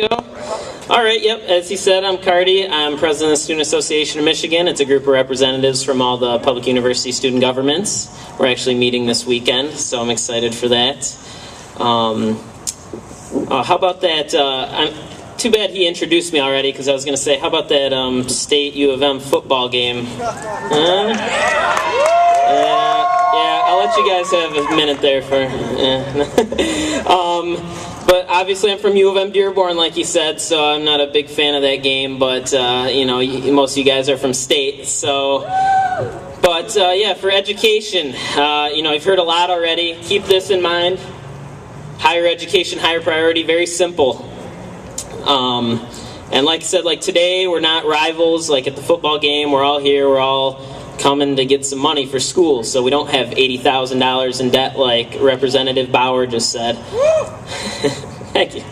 go. All right, yep, as he said, I'm Cardi. I'm president of the Student Association of Michigan. It's a group of representatives from all the public university student governments. We're actually meeting this weekend, so I'm excited for that. How about that, too bad he introduced me already, because I was going to say, how about that state U of M football game? Yeah, I'll let you guys have a minute there for... But obviously I'm from U of M Dearborn, like he said, so I'm not a big fan of that game, but, you know, most of you guys are from state, so... But, yeah, for education, you know, I've heard a lot already. Keep this in mind. Higher education, higher priority, very simple. And like I said, like today, we're not rivals, like at the football game, we're all here, we're all coming to get some money for school, so we don't have $80,000 in debt like Representative Bauer just said. Thank you.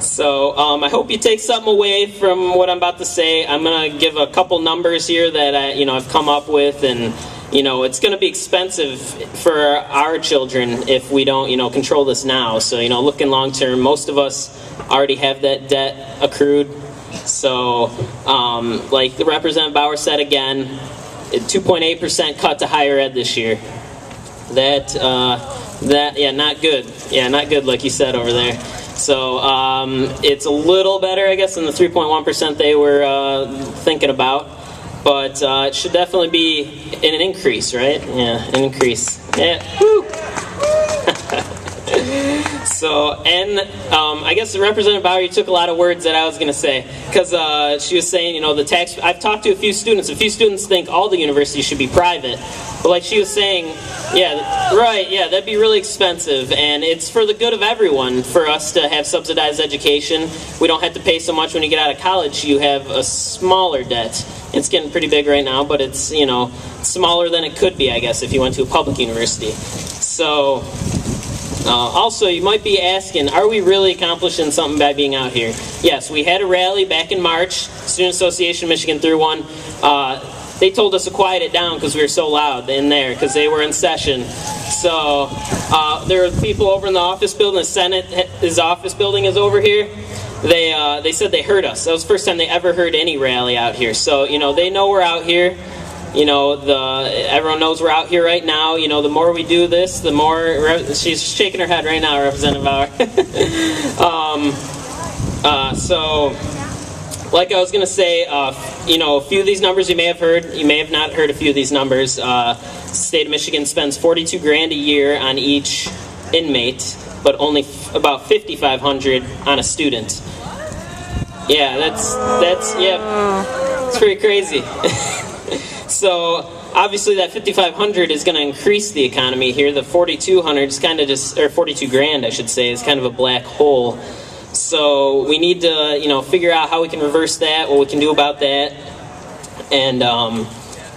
So I hope you take something away from what I'm about to say. I'm going to give a couple numbers here that I've come up with, and it's going to be expensive for our children if we don't control this now. So looking long term, most of us already have that debt accrued. So like the Representative Bauer said again, 2.8% cut to higher ed this year. Yeah, not good. Yeah, not good like you said over there. So it's a little better, I guess, than the 3.1% they were thinking about. But it should definitely be an increase, right? Yeah, an increase. Yeah, woo! So, and I guess the Representative Bauer, you took a lot of words that I was going to say. Because she was saying, the tax... I've talked to a few students. A few students think all the universities should be private. But like she was saying, yeah, right, yeah, that'd be really expensive. And it's for the good of everyone for us to have subsidized education. We don't have to pay so much when you get out of college. You have a smaller debt. It's getting pretty big right now, but it's, smaller than it could be, I guess, if you went to a public university. So... also, you might be asking, are we really accomplishing something by being out here? Yes, we had a rally back in March. Student Association of Michigan threw one. They told us to quiet it down because we were so loud in there because they were in session. So there were people over in the office building. The Senate, his office building is over here. They said they heard us. That was the first time they ever heard any rally out here. So, they know we're out here. Everyone knows we're out here right now. The more we do this, the more... She's shaking her head right now, Representative Bauer. So, like I was going to say, a few of these numbers you may have heard. You may have not heard a few of these numbers. The state of Michigan spends $42,000 a year on each inmate, but only about $5,500 on a student. Yeah, it's pretty crazy. So obviously that $5,500 is going to increase the economy here. The $4,200 is kind of just, or $42,000 I should say, is kind of a black hole. So we need to figure out how we can reverse that, what we can do about that, and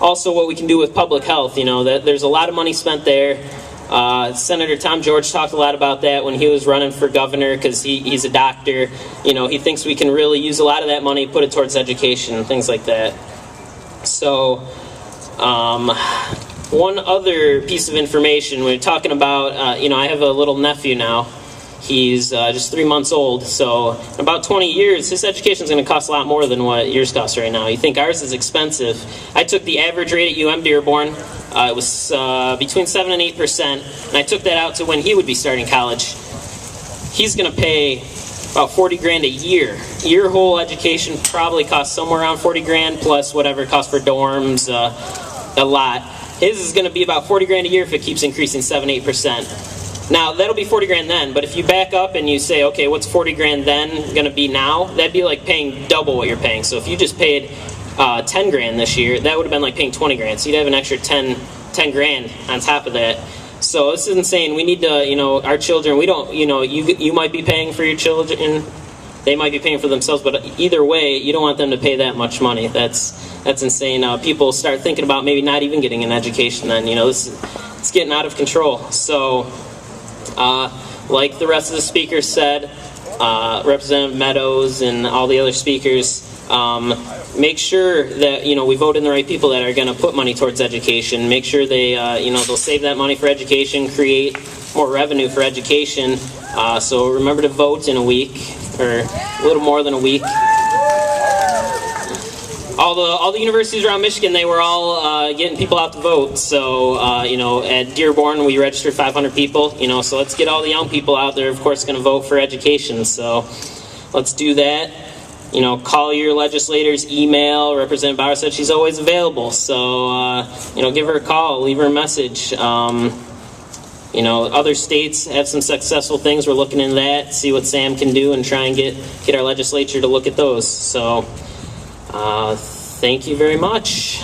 also what we can do with public health. That there's a lot of money spent there. Senator Tom George talked a lot about that when he was running for governor because he's a doctor. He thinks we can really use a lot of that money, put it towards education and things like that. So, one other piece of information, we're talking about, I have a little nephew now. He's just 3 months old, so in about 20 years, his education is going to cost a lot more than what yours costs right now. You think ours is expensive. I took the average rate at UM Dearborn. It was between 7 and 8%, and I took that out to when he would be starting college. He's going to pay about $40,000 a year. Your whole education probably costs somewhere around $40,000 plus whatever it costs for dorms, a lot. His is going to be about $40,000 a year if it keeps increasing 7-8%. Now that'll be $40,000 then, but if you back up and you say, okay, what's $40,000 then going to be now? That'd be like paying double what you're paying. So if you just paid $10,000 this year, that would have been like paying $20,000. So you'd have an extra $10,000 on top of that. So this is insane. We need to, our children, we don't, you might be paying for your children, they might be paying for themselves, but either way, you don't want them to pay that much money. That's insane. People start thinking about maybe not even getting an education then, it's getting out of control. So, like the rest of the speakers said, Representative Meadows and all the other speakers, make sure that we vote in the right people that are going to put money towards education. Make sure they they'll save that money for education, create more revenue for education. So remember to vote in a week. or a little more than a week. All the universities around Michigan, they were all getting people out to vote. So, you know, at Dearborn, we registered 500 people, you know, so let's get all the young people out there, of course, going to vote for education. So let's do that. You know, call your legislators, email. Representative Bauer said she's always available. So, you know, give her a call, leave her a message. You know, other states have some successful things. We're looking into that, see what Sam can do, and try and get our legislature to look at those. So, thank you very much.